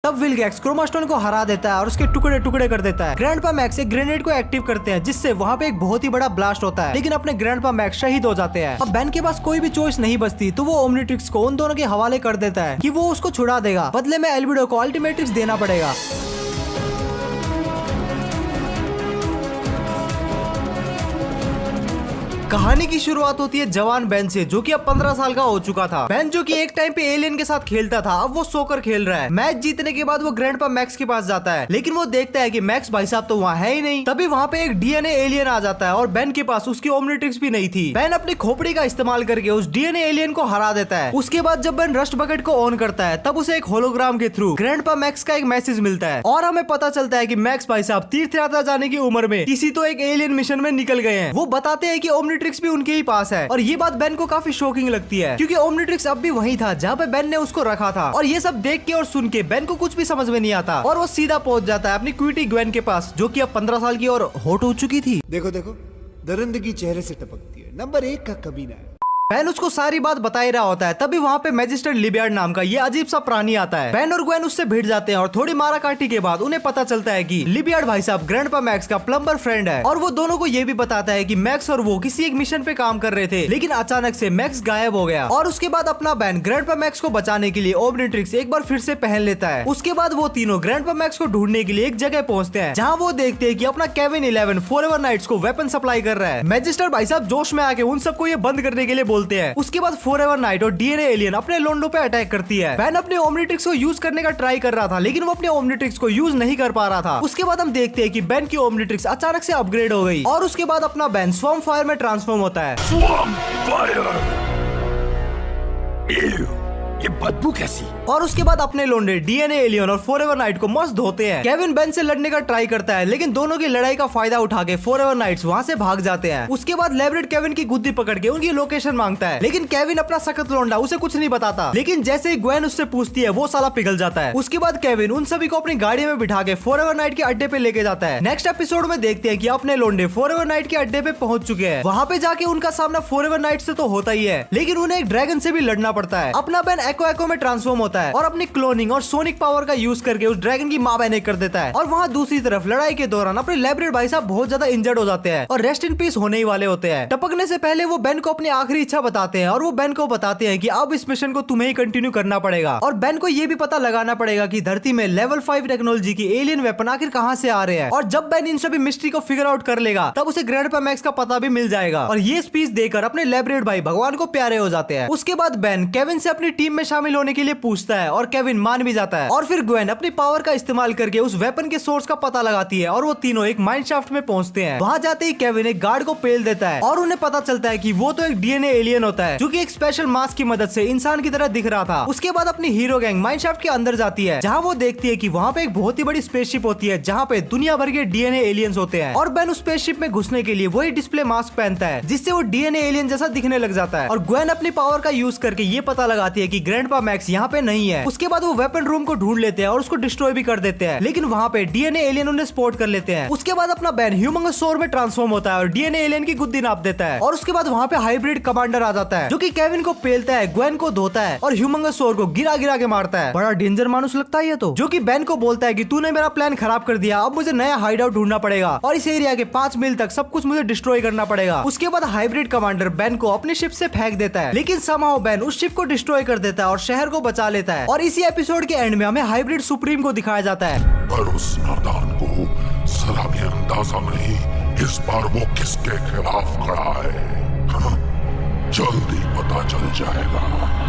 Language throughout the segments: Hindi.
तब विलगैक्स क्रोमास्टोन को हरा देता है और उसके टुकड़े टुकड़े कर देता है। ग्रैंडपा मैक्स एक ग्रेनेड को एक्टिव करते हैं जिससे वहाँ पे एक बहुत ही बड़ा ब्लास्ट होता है, लेकिन अपने ग्रैंडपा मैक्स शहीद हो जाते हैं। अब बेन के पास कोई भी चॉइस नहीं बचती तो वो ओमनिट्रिक्स को उन दोनों के हवाले कर देता है कि वो उसको छुड़ा देगा, बदले में एल्बिडो को अल्टीमेट्रिक्स देना पड़ेगा। कहानी की शुरुआत होती है जवान बेन से, जो कि अब 15 साल का हो चुका था। बेन जो कि एक टाइम पे एलियन के साथ खेलता था, अब वो सोकर खेल रहा है। मैच जीतने के बाद वो ग्रैंडपा मैक्स के पास जाता है, लेकिन वो देखता है कि मैक्स भाई साहब तो वहाँ है ही नहीं। तभी वहाँ पे एक डीएनए एलियन आ जाता है और बेन के पास उसकी ओमनिट्रिक्स भी नहीं थी। बेन अपनी खोपड़ी का इस्तेमाल करके उस डीएनए एलियन को हरा देता है। उसके बाद जब बेन रस्ट बकेट को ऑन करता है, तब उसे एक होलोग्राम के थ्रू ग्रैंडपा मैक्स का एक मैसेज मिलता है और हमें पता चलता है कि मैक्स भाई साहब तीर्थ यात्रा जाने की उम्र में किसी तो एक एलियन मिशन में निकल गए हैं। वो बताते हैं कि ओमनिट्रिक्स भी उनके ही पास है और ये बात बेन को काफी शॉकिंग लगती है, क्योंकि ओमनिट्रिक्स अब भी वही था जहाँ पे बेन ने उसको रखा था। और ये सब देख के और सुन के बेन को कुछ भी समझ में नहीं आता और वो सीधा पहुंच जाता है अपनी क्विटी ग्वेन के पास, जो कि अब 15 साल की और हॉट हो चुकी थी। देखो देखो, दरिंदगी चेहरे से टपकती है, नंबर 1 का कमीना है। बेन उसको सारी बात बता ही रहा होता है, तभी वहाँ पे मैजिस्ट्रेट लिबियार्ड नाम का ये अजीब सा प्राणी आता है। बेन और ग्वेन उससे भिड़ जाते हैं और थोड़ी माराकाटी के बाद उन्हें पता चलता है कि लिबियार्ड भाई साहब ग्रैंडपा मैक्स का प्लम्बर फ्रेंड है और वो दोनों को ये भी बताता है कि मैक्स और वो किसी एक मिशन पे काम कर रहे थे, लेकिन अचानक से मैक्स गायब हो गया। और उसके बाद अपना बेन ग्रैंडपा मैक्स को बचाने के लिए ओमनिट्रिक्स एक बार फिर से पहन लेता है। उसके बाद वो तीनों ग्रैंडपा मैक्स को ढूंढने के लिए एक जगह पहुंचते हैं, जहाँ वो देखते हैं कि अपना केविन 11 फॉरएवर नाइट्स को वेपन सप्लाई कर रहा है। मैजिस्ट्रेट भाई साहब जोश में आके उन सबको ये बंद करने के लिए बोलते हैं। उसके बाद फॉरएवर नाइट और डीएनए एलियन अपने लोंडो पे अटैक करती है। बेन अपने ओमनिट्रिक्स को यूज करने का ट्राई कर रहा था, लेकिन वो अपने ओमनिट्रिक्स को यूज नहीं कर पा रहा था। उसके बाद हम देखते हैं कि बेन की ओमनिट्रिक्स अचानक से अपग्रेड हो गई और उसके बाद अपना बेन स्वॉर्म फायर में ट्रांसफॉर्म होता है। स्वॉर्म फायर, ये बदबू कैसी? और उसके बाद अपने लोंडे डीएनए एलियन और फॉरएवर नाइट को मस्त धोते हैं। केविन बेन से लड़ने का ट्राई करता है, लेकिन दोनों की लड़ाई का फायदा उठा के फॉरएवर नाइट्स वहाँ से भाग जाते हैं। उसके बाद लेब्रेट केविन की गुद्दी पकड़ के उनकी लोकेशन मांगता है, लेकिन केविन अपना सख्त लोंडा उसे कुछ नहीं बताता। लेकिन जैसे ही ग्वेन उससे पूछती है, वो साला पिघल जाता है। उसके बाद केविन उन सभी को अपनी गाड़ी में बिठा के फॉरएवर नाइट के अड्डे पे लेके जाता है। नेक्स्ट एपिसोड में देखते हैं कि अपने लोंडे फॉरएवर नाइट के अड्डे पे पहुंच चुके हैं। वहाँ पे जाके उनका सामना फॉरएवर नाइट से तो होता ही है, लेकिन उन्हें एक ड्रैगन से भी लड़ना पड़ता है। अपना बेन एको में ट्रांसफॉर्म होता है और अपनी क्लोनिंग और सोनिक पावर का यूज करके उस ड्रैगन की मां बहने कर देता है। और वहाँ दूसरी तरफ लड़ाई के दौरान अपने लेब्रेट भाई साहब बहुत ज्यादा इंजर्ड हो जाते हैं और रेस्ट इन पीस होने ही वाले होते हैं। टपकने से पहले वो बेन को अपनी आखिरी इच्छा बताते हैं और वो बेन को बताते हैं कि अब इस मिशन को तुम्हें ही कंटिन्यू करना पड़ेगा और बेन को ये भी पता लगाना पड़ेगा कि धरती में लेवल 5 टेक्नोलॉजी की एलियन वेपन आखिर कहाँ से आ रहे हैं। और जब बेन इन सभी मिस्ट्री को फिगर आउट कर लेगा, तब उसे ग्रैंडपा मैक्स का पता भी मिल जाएगा और ये स्पीच देकर अपने लेब्रेट भाई भगवान को प्यारे हो जाते हैं। उसके बाद बेन केविन से अपनी टीम में शामिल होने के लिए पूछता है और केविन मान भी जाता है। और फिर ग्वेन अपनी पावर का इस्तेमाल करके उस वेपन के सोर्स का पता लगाती है और वो तीनों एक माइंड शाफ्ट में पहुंचते हैं। वहां जाते ही केविन एक गार्ड को पेल देता है और उन्हें पता चलता है कि वो तो एक डीएनए एलियन होता है, जो कि एक स्पेशल मास्क की मदद से इंसान की तरह दिख रहा था। उसके बाद अपनी हीरो गैंग माइंड शाफ्ट के अंदर जाती है, जहाँ वो देखती है कि वहाँ पे एक बहुत ही बड़ी स्पेसशिप होती है, जहाँ पे दुनिया भर के डीएनए एलियंस होते हैं। और बेन उस स्पेसशिप में घुसने के लिए वही डिस्प्ले मास्क पहनता है, जिससे वो डीएनए एलियन जैसा दिखने लग जाता है। और ग्वेन अपनी पावर का यूज करके ये पता लगाती है कि ग्रैंडपा मैक्स यहाँ पे नहीं है। उसके बाद वो वेपन रूम को ढूंढ लेते हैं और उसको डिस्ट्रॉय भी कर देते हैं, लेकिन वहाँ पे डीएनए एलियन उन्हें स्पॉट कर लेते हैं। उसके बाद अपना बेन ह्यूमंगस सोर में ट्रांसफॉर्म होता है और डीएनए एलियन की गुद्दी नाप देता है। और उसके बाद वहाँ पे हाइब्रिड कमांडर आ जाता है, जो कि केविन को पेलता है, ग्वेन को धोता है और ह्यूमंगस सोर को गिरा गिरा के मारता है। बड़ा डेंजर मानुस लगता है ये तो, जो कि बेन को बोलता है कि तूने मेरा प्लान खराब कर दिया, अब मुझे नया हाइड आउट ढूंढना पड़ेगा और इस एरिया के 5 मील तक सब कुछ मुझे डिस्ट्रॉय करना पड़ेगा। उसके बाद हाइब्रिड कमांडर बेन को अपनी शिप से फेंक देता है, लेकिन समहाउ बेन उस शिप को डिस्ट्रॉय कर देता है और शहर को बचा लेता है। और इसी एपिसोड के एंड में हमें हाइब्रिड सुप्रीम को दिखाया जाता है। पर उस नादान को जरा भी अंदाजा नहीं इस बार वो किसके खिलाफ खड़ा है। हाँ, जल्दी पता चल जाएगा।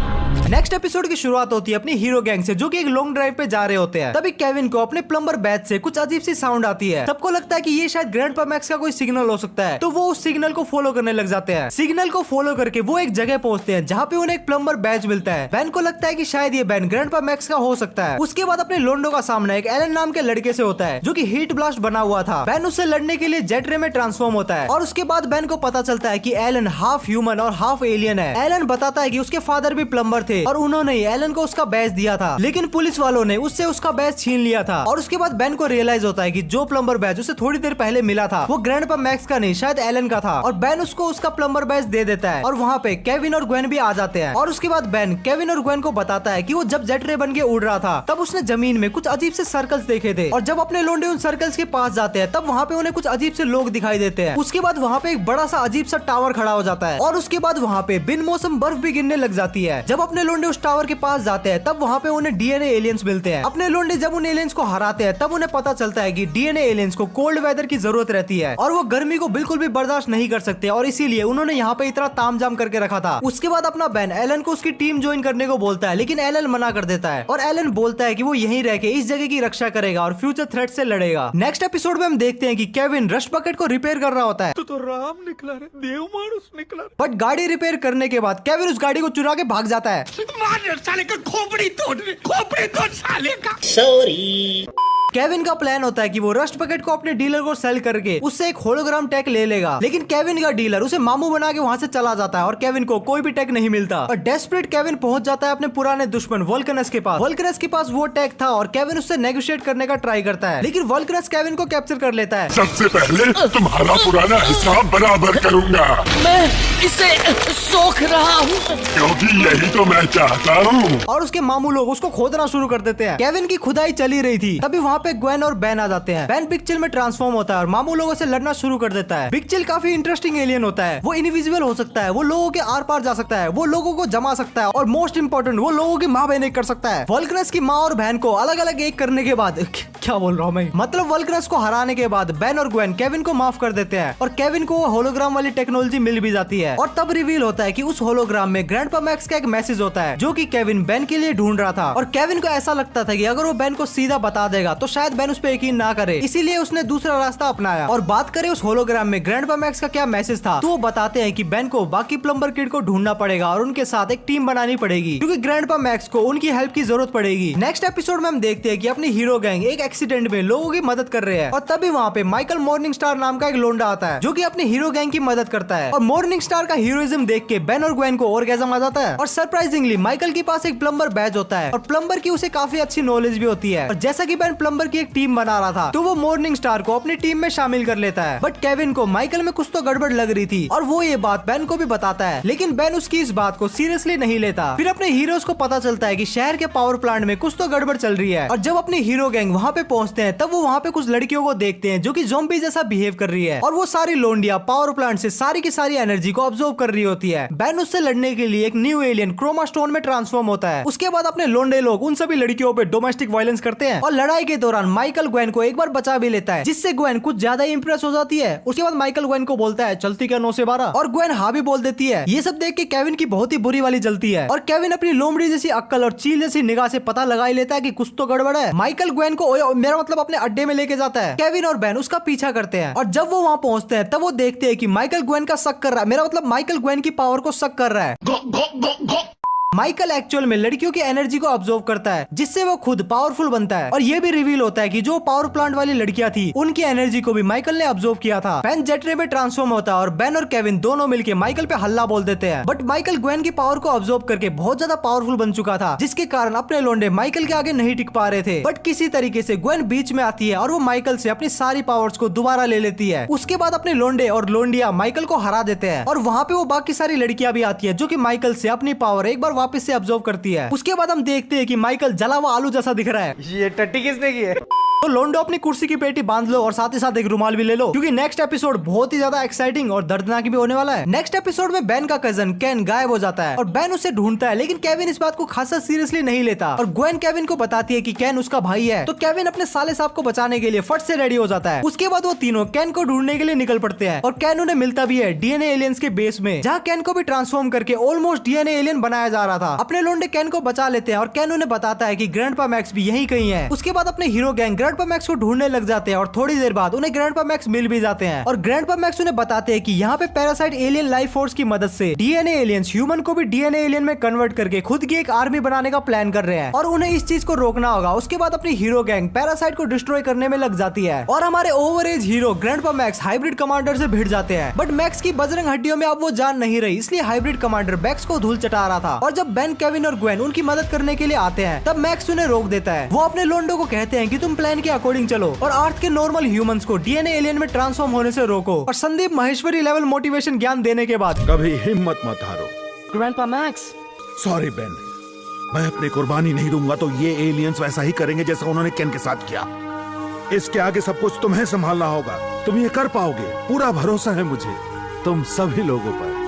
नेक्स्ट एपिसोड की शुरुआत होती है अपनी हीरो गैंग से, जो कि एक लॉन्ग ड्राइव पे जा रहे होते हैं। तभी केविन को अपने प्लम्बर बैच से कुछ अजीब सी साउंड आती है। सबको लगता है कि ये शायद ग्रैंडपा मैक्स का कोई सिग्नल हो सकता है, तो वो उस सिग्नल को फॉलो करने लग जाते हैं। सिग्नल को फॉलो करके वो एक जगह पहुंचते हैं, जहाँ पे उन्हें एक प्लम्बर बैच मिलता है। बेन को लगता है कि शायद ये बेन ग्रैंडपा मैक्स का हो सकता है। उसके बाद अपने लोंडो का सामना एक एलन नाम के लड़के से होता है, जो कि हीट ब्लास्ट बना हुआ था। बेन उससे लड़ने के लिए जेट रे में ट्रांसफॉर्म होता है और उसके बाद बेन को पता चलता है कि एलन हाफ ह्यूमन और हाफ एलियन है। एलन बताता है कि उसके फादर भी प्लम्बर प्लम्बर थे और उन्होंने एलन को उसका बैज दिया था, लेकिन पुलिस वालों ने उससे उसका बैज छीन लिया था। और उसके बाद बेन को रियलाइज होता है कि जो प्लम्बर बैज उसे थोड़ी देर पहले मिला था वो ग्रैंडपा मैक्स का नहीं शायद एलन का था। और बेन उसको उसका प्लम्बर बैज दे देता है और वहाँ पे केविन और ग्वेन भी आ जाते हैं। और उसके बाद बेन केविन और ग्वेन को बताता है कि वो जब जेट रे बन के उड़ रहा था तब उसने जमीन में कुछ अजीब से सर्कल्स देखे थे, और जब अपने लोंडे उन सर्कल्स के पास जाते हैं तब वहाँ पे उन्हें कुछ अजीब से लोग दिखाई देते हैं। उसके बाद वहाँ पे एक बड़ा सा अजीब सा टावर खड़ा हो जाता है और उसके बाद वहाँ पे बिन मौसम बर्फ भी गिरने लग जाती है। जब अपने लोंडे उस टावर के पास जाते हैं तब वहाँ पे उन्हें डीएनए एलियंस मिलते हैं। अपने लोंडे जब उन एलियंस को हराते हैं तब उन्हें पता चलता है कि डीएनए एलियंस को कोल्ड वेदर की जरूरत रहती है और वो गर्मी को बिल्कुल भी बर्दाश्त नहीं कर सकते, और इसीलिए उन्होंने यहाँ पे इतना तामझाम करके रखा था। उसके बाद अपना बेन एलन को उसकी टीम ज्वाइन करने को बोलता है, लेकिन एलन मना कर देता है और एलन बोलता है कि वो यहीं रह के इस जगह की रक्षा करेगा और फ्यूचर थ्रेट से लड़ेगा। नेक्स्ट एपिसोड में हम देखते हैं कि केविन रश बकेट को रिपेयर कर रहा होता है। तो राम निकला रे, देव मानुस निकला रे। बट गाड़ी रिपेयर करने के बाद केविन उस गाड़ी को चुरा के भाग जाता है। मार साले का खोपड़ी तोड़ साले का। केविन का प्लान होता है कि वो रस्ट बकेट को अपने डीलर को सेल करके उससे एक होलोग्राम टैग ले लेगा, लेकिन केविन का डीलर उसे मामू बना के वहाँ से चला जाता है और केविन को कोई भी टैग नहीं मिलता। और डेस्परेट केविन पहुंच जाता है अपने पुराने दुश्मन वोल्कनस के पास। वोल्कनस के पास वो टैग था और केविन उससे नेगोशिएट करने का ट्राई करता है, लेकिन वोल्कनस केविन को कैप्चर कर लेता है। सबसे पहले तुम्हारा पुराना हिसाब बराबर करूंगा, मैं इसे सोख रहा हूँ क्योंकि यही तो मैं चाहता हूँ। और उसके मामू लोग उसको खोदना शुरू कर देते हैं। केविन की खुदाई चली रही थी, तभी वहाँ पे ग्वेन और बेन आ जाते हैं। बेन बिग चिल में ट्रांसफॉर्म होता है और मामू लोगों से लड़ना शुरू कर देता है। बिग चिल काफी इंटरेस्टिंग एलियन होता है, वो इनविजिबल हो सकता है, वो लोगों के आर पार जा सकता है, वो लोगों को जमा सकता है और मोस्ट इम्पोर्टेंट वो लोगों की माँ बहन एक कर सकता है। वोल्कनस की माँ और बहन को अलग अलग एक करने के बाद क्या बोल रहा हूँ मैं, मतलब वोल्कनस को हराने के बाद बेन और ग्वेन केविन को माफ कर देते हैं और केविन को वो होलोग्राम वाली टेक्नोलॉजी मिल भी जाती है। और तब रिवील होता है कि उस होलोग्राम में ग्रैंडपा मैक्स का एक मैसेज होता है जो कि केविन बेन के लिए ढूंढ रहा था। और केविन को ऐसा लगता था कि अगर वो बेन को सीधा बता देगा तो शायद बेन उस पर यकीन ना करे, इसीलिए उसने दूसरा रास्ता अपनाया। और बात करें उस होलोग्राम में ग्रैंडपा मैक्स का क्या मैसेज था, तो वो बताते हैं कि बेन को बाकी प्लम्बर किड को ढूंढना पड़ेगा और उनके साथ एक टीम बनानी पड़ेगी क्योंकि ग्रैंडपा मैक्स को उनकी हेल्प की जरूरत पड़ेगी। नेक्स्ट एपिसोड में हम देखते हैं कि अपनी हीरो गैंग एक एक्सीडेंट में लोगों की मदद कर रहे हैं और तभी वहाँ पे माइकल मॉर्निंग स्टार नाम का एक लोंडा आता है जो कि अपनी हीरो गैंग की मदद करता है। और मॉर्निंग स्टार का हीरोइज्म देख के बेन और ग्वेन को ऑर्गेज़म आ जाता है। और सरप्राइजिंगली माइकल के पास एक प्लम्बर बैज होता है और प्लम्बर की उसे काफी अच्छी नॉलेज भी होती है। और जैसा कि बेन प्लम्बर की एक टीम बना रहा था तो वो मॉर्निंग स्टार को अपनी टीम में शामिल कर लेता है। बट केविन को माइकल में कुछ तो गड़बड़ लग रही थी और वो ये बात बेन को भी बताता है, लेकिन बेन उसकी इस बात को सीरियसली नहीं लेता। फिर अपने हीरोज को पता चलता है कि शहर के पावर प्लांट में कुछ तो गड़बड़ चल रही है। और जब अपनी हीरो गैंग वहाँ पे पहुँचते हैं तब वो वहाँ पे कुछ लड़कियों को देखते हैं जो कि ज़ॉम्बी जैसा बिहेव कर रही है और वो सारी लोंडिया पावर प्लांट से सारी की सारी एनर्जी को ऑब्जर्व कर रही होती है। बेन उससे लड़ने के लिए एक न्यू एलियन क्रोमा स्टोन में ट्रांसफॉर्म होता है। उसके बाद अपने लोंडे लोग उन सभी लड़कियों पे डोमेस्टिक वायलेंस करते हैं और लड़ाई के दौरान माइकल ग्वेन को एक बार बचा भी लेता है, जिससे ग्वेन कुछ ज्यादा इंप्रेस हो जाती है। उसके बाद माइकल ग्वेन को बोलता है चलती क्या 9 से 12 और ग्वेन हाँ भी बोल देती है। ये सब देख के केविन की बहुत ही बुरी वाली जलती है और केविन अपनी लोमड़ी जैसी अक्ल और चील जैसी निगाह से पता लगा ही लेता है कि कुछ तो गड़बड़ है। माइकल ग्वेन को मेरा मतलब अपने अड्डे में लेके जाता है। केविन और बेन उसका पीछा करते हैं और जब वो वहाँ पहुंचते हैं तब वो देखते हैं कि माइकल ग्वेन का शक कर रहा है, मेरा मतलब माइकल ग्वेन की पावर को शक कर रहा है। माइकल एक्चुअल में लड़कियों की एनर्जी को ऑब्जर्व करता है जिससे वो खुद पावरफुल बनता है। और ये भी रिवील होता है कि जो पावर प्लांट वाली लड़कियां थी उनकी एनर्जी को भी माइकल ने ऑब्जर्व किया था। बेन जेट रे में ट्रांसफॉर्म होता है और बेन और केविन दोनों मिलके माइकल पे हल्ला बोल देते हैं। बट माइकल ग्वेन की पावर को ऑब्जर्व करके बहुत ज्यादा पावरफुल बन चुका था, जिसके कारण अपने लोंडे माइकल के आगे नहीं टिक पा रहे थे। बट किसी तरीके से ग्वेन बीच में आती है और वो माइकल से अपनी सारी पावर्स को दोबारा ले लेती है। उसके बाद अपने लोंडे और लोंडिया माइकल को हरा देते हैं और वहाँ पे वो बाकी सारी लड़कियां भी आती है जो कि माइकल से अपनी पावर एक बार वापस से ऑब्जर्व करती है। उसके बाद हम देखते हैं कि माइकल जला हुआ आलू जैसा दिख रहा है। ये टट्टी किसने की है? तो लोंडो अपनी कुर्सी की पेटी बांध लो और साथ ही साथ एक रुमाल भी ले लो क्योंकि नेक्स्ट एपिसोड बहुत ही ज्यादा एक्साइटिंग और दर्दनाक भी होने वाला है। नेक्स्ट एपिसोड में बेन का कजन केन गायब हो जाता है और बेन उसे ढूंढता है, लेकिन केविन इस बात को खासा सीरियसली नहीं लेता और ग्वेन केविन को बताती है कि केन उसका भाई है। तो केविन अपने साले साहब को बचाने के लिए फट से रेडी हो जाता है। उसके बाद वो तीनों केन को ढूंढने के लिए निकल पड़ते हैं और केन उन्हें मिलता भी है डीएनए एलियंस के बेस में, जहाँ केन को भी ट्रांसफॉर्म करके ऑलमोस्ट डीएनए एलियन बनाया जा रहा था। अपने लोंडे केन को बचा लेते हैं और केन उन्हें बताता है कि ग्रैंडपा मैक्स भी यही कहीं है। उसके बाद अपने हीरो गैंग ग्रैंडपा मैक्स को ढूंढने लग जाते हैं और थोड़ी देर बाद उन्हें ग्रैंडपा मैक्स मिल भी जाते हैं और ग्रैंडपा मैक्स उन्हें बताते हैं कि यहाँ पे पैरासाइट एलियन लाइफ फोर्स की मदद से डीएनए एलियंस ह्यूमन को भी डीएनए एलियन में कन्वर्ट करके खुद की एक आर्मी बनाने का प्लान कर रहे हैं और उन्हें इस चीज को रोकना होगा। उसके बाद अपनी हीरो गैंग पैरासाइट को डिस्ट्रॉय करने में लग जाती है और हमारे over age hero grandpa Max hybrid commander से भिड़ जाते हैं। बट मैक्स की बजरंग हड्डियों में अब वो जान नहीं रही, इसलिए हाइब्रिड कमांडर मैक्स को धूल चटा रहा था और जब बेन, केविन और ग्वेन उनकी मदद करने के लिए आते हैं तब मैक्स उन्हें रोक देता है। वो अपने लोंडो को कहते हैं कि तुम प्लान के अकॉर्डिंग चलो और अर्थ के नॉर्मल ह्यूमंस को डीएनए एलियन में ट्रांसफॉर्म होने से रोको। और संदीप महेश्वरी लेवल मोटिवेशन ज्ञान देने के बाद कभी हिम्मत मत हारो। ग्रैंडपा मैक्स, सॉरी बेन, मैं अपनी कुर्बानी नहीं दूंगा तो ये एलियंस वैसा ही करेंगे जैसा उन्होंने केन के साथ किया। इसके आगे सब कुछ तुम्हें संभालना होगा, तुम ये कर पाओगे, पूरा भरोसा है मुझे तुम सभी लोगों पर।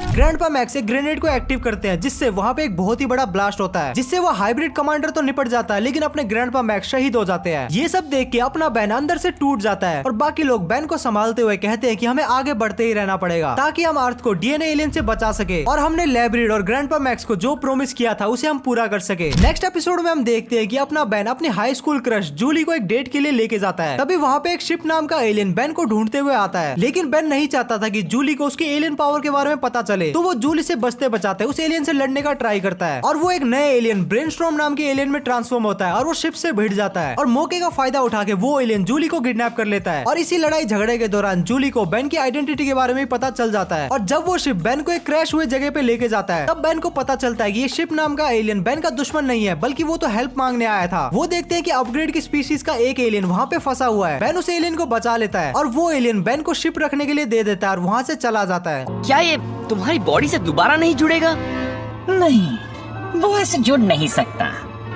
ग्रैंडपा मैक्स एक ग्रेनेड को एक्टिव करते हैं जिससे वहाँ पे एक बहुत ही बड़ा ब्लास्ट होता है जिससे वो हाइब्रिड कमांडर तो निपट जाता है लेकिन अपने ग्रैंडपा मैक्स शहीद हो जाते हैं। ये सब देख के अपना बैन अंदर से टूट जाता है और बाकी लोग बैन को संभालते हुए कहते हैं कि हमें आगे बढ़ते ही रहना पड़ेगा ताकि हम अर्थ को डीएनए एलियन से बचा सके और हमने लैब्रिड और ग्रैंडपा मैक्स को जो प्रॉमिस किया था उसे हम पूरा कर सके। नेक्स्ट एपिसोड में हम देखते हैं कि अपना बैन अपनी हाई स्कूल क्रश जूली को एक डेट के लिए लेके जाता है। तभी वहाँ पे एक शिप नाम का एलियन बैन को ढूंढते हुए आता है लेकिन बैन नहीं चाहता था कि जूली को उसके एलियन पावर के बारे में पता चले, तो वो जूली से बचते बचाते उस एलियन से लड़ने का ट्राई करता है और वो एक नए एलियन ब्रेनस्टॉर्म नाम के एलियन में ट्रांसफॉर्म होता है और वो शिप से भिड़ जाता है और मौके का फायदा उठा के वो एलियन जूली को किडनैप कर लेता है और इसी लड़ाई झगड़े के दौरान जूली को बेन की आइडेंटिटी के बारे में पता चल जाता है और जब वो शिप बेन को एक क्रैश हुए जगह पे लेके जाता है तब बेन को पता चलता है कि ये शिप नाम का एलियन बेन का दुश्मन नहीं है बल्कि वो तो हेल्प मांगने आया था। वो देखते हैं कि अपग्रेड की स्पीशीज का एक एलियन वहाँ पे फंसा हुआ है। बेन उस एलियन को बचा लेता है और वो एलियन बेन को शिप रखने के लिए दे देता है और वहाँ से चला जाता है। क्या ये तुम्हारी बॉडी से दोबारा नहीं जुड़ेगा? नहीं, वो ऐसे जुड़ नहीं सकता